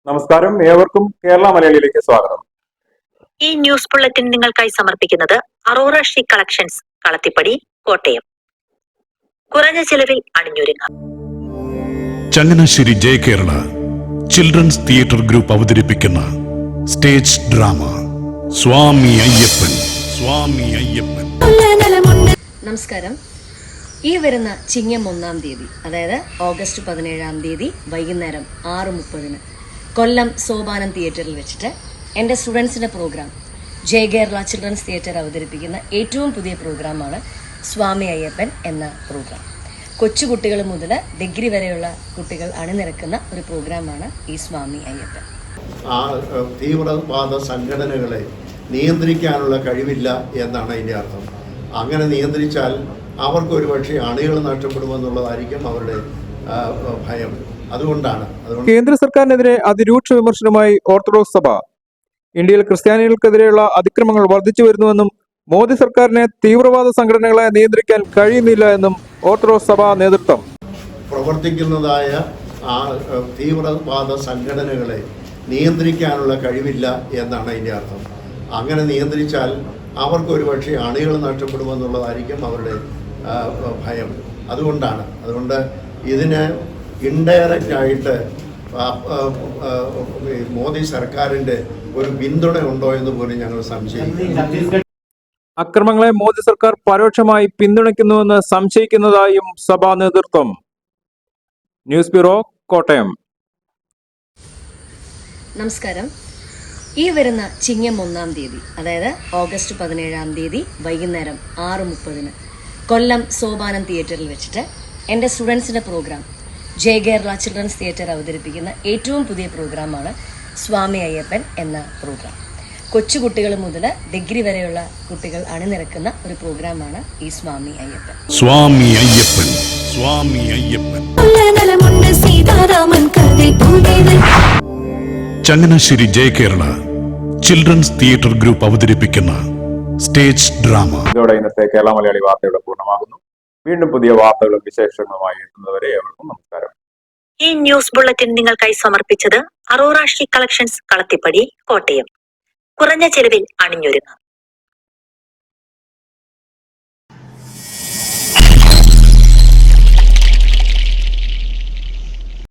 നമസ്കാരം, ഏവർക്കും കേരള മലയാളിയിലേക്ക് സ്വാഗതം. ഈ ന്യൂസ് ബുള്ളറ്റിൻ നിങ്ങൾക്കായി സമർപ്പിക്കുന്നത് Aurora she collections, Kalathippady, Kottayam. കുറഞ്ഞ ചിലവിൽ അണിഞ്ഞൊരുങ്ങാം. Changanassery Jaya Kerala children's theatre group അവതരിപ്പിക്കുന്ന സ്റ്റേജ് ഡ്രാമ സ്വാമി അയ്യപ്പൻ. നമസ്കാരം. ഈ വരുന്ന ചിങ്ങം 1-ാം തീയതി, അതായത് ഓഗസ്റ്റ് 17-ാം തീയതി വൈകുന്നേരം 6:30 കൊല്ലം സോപാനം തിയേറ്ററിൽ വെച്ചിട്ട് എൻ്റെ സ്റ്റുഡൻസിൻ്റെ programme Jaya Kerala children's theatre അവതരിപ്പിക്കുന്ന ഏറ്റവും പുതിയ പ്രോഗ്രാമാണ് സ്വാമി അയ്യപ്പൻ എന്ന പ്രോഗ്രാം. കൊച്ചുകുട്ടികൾ മുതൽ ഡിഗ്രി വരെയുള്ള കുട്ടികൾ അണിനിരക്കുന്ന ഒരു പ്രോഗ്രാമാണ് ഈ സ്വാമി അയ്യപ്പൻ. ആ തീവ്രവാദ സംഘടനകളെ നിയന്ത്രിക്കാനുള്ള കഴിവില്ല എന്നാണ് അതിൻ്റെ അർത്ഥം. അങ്ങനെ നിയന്ത്രിച്ചാൽ അവർക്ക് ഒരു പക്ഷേ അണികൾ നഷ്ടപ്പെടുമെന്നുള്ളതായിരിക്കും അവരുടെ ഭയം. അതുകൊണ്ടാണ് കേന്ദ്ര സർക്കാരിനെതിരെ അതിരൂക്ഷ വിമർശനവുമായി ഓർത്തഡോക്സ് സഭ. ഇന്ത്യയിൽ ക്രിസ്ത്യാനികൾക്കെതിരെയുള്ള അതിക്രമങ്ങൾ വർദ്ധിച്ചു വരുന്നുവെന്നും മോദി സർക്കാരിനെ തീവ്രവാദ സംഘടനകളെ നിയന്ത്രിക്കാൻ കഴിയുന്നില്ല എന്നും ഓർത്തഡോക്സ് സഭ നേതൃത്വം. പ്രവർത്തിക്കുന്നതായ ആ തീവ്രവാദ സംഘടനകളെ നിയന്ത്രിക്കാനുള്ള കഴിവില്ല എന്നാണ് അതിൻ്റെ അർത്ഥം. അങ്ങനെ നിയന്ത്രിച്ചാൽ അവർക്ക് ഒരു പക്ഷേ അണികൾ നഷ്ടപ്പെടുമെന്നുള്ളതായിരിക്കും അവരുടെ ഭയം. അതുകൊണ്ട് ഇതിന് ഇൻഡയറക്റ്റ് ആയിട്ട് മോദി സർക്കാരിൻ്റെ ഒരു പിന്തുണ ഉണ്ടോ എന്ന് പോലും ഞങ്ങൾ സംശയിക്കുന്നു. അക്രമങ്ങളെ മോദി സർക്കാർ പരോക്ഷമായി പിന്തുണയ്ക്കുന്നുവെന്ന് സംശയിക്കുന്നതായും സഭാ നേതൃത്വം. News bureau, Kottayam. നമസ്കാരം. ഈ വരുന്ന ചിങ്ങം 1-ാം തീയതി, അതായത് ഓഗസ്റ്റ് 17-ാം തീയതി വൈകുന്നേരം 6:30 കൊല്ലം സോപാനം തിയേറ്ററിൽ വെച്ചിട്ട് എൻ്റെ സ്റ്റുഡൻസിൻ്റെ programme Jaya Kerala children's theatre അവതരിപ്പിക്കുന്ന ഏറ്റവും പുതിയ പ്രോഗ്രാമാണ് സ്വാമി അയ്യപ്പൻ എന്ന പ്രോഗ്രാം. കൊച്ചുകുട്ടികൾ മുതൽ ഡിഗ്രി വരെയുള്ള കുട്ടികൾ അണിനിരക്കുന്ന ഒരു പ്രോഗ്രാമാണ് ഈ Swami Ayyappan. Changanassery Jaya Kerala children's theatre group അവതരിപ്പിക്കുന്ന സ്റ്റേജ് ഡ്രാമ. ഇതോടെ ഇന്നത്തെ കേരള മലയാളി വാർത്തയുടെ പൂർണ്ണമാകുന്നു. വീണ്ടും പുതിയ വാർത്തകളും വിശേഷങ്ങളുമായി എത്തുന്നവരെ ഏവർക്കും നമസ്കാരം. ഈ ന്യൂസ് ബുള്ളറ്റിൻ നിങ്ങൾക്കായി സമർപ്പിച്ചത് അറോറ ഷീ കളക്ഷൻസ്, കളത്തിപ്പടി, കോട്ടയം. കുറഞ്ഞ ചിലവിൽ അണിഞ്ഞൊരുങ്ങാം.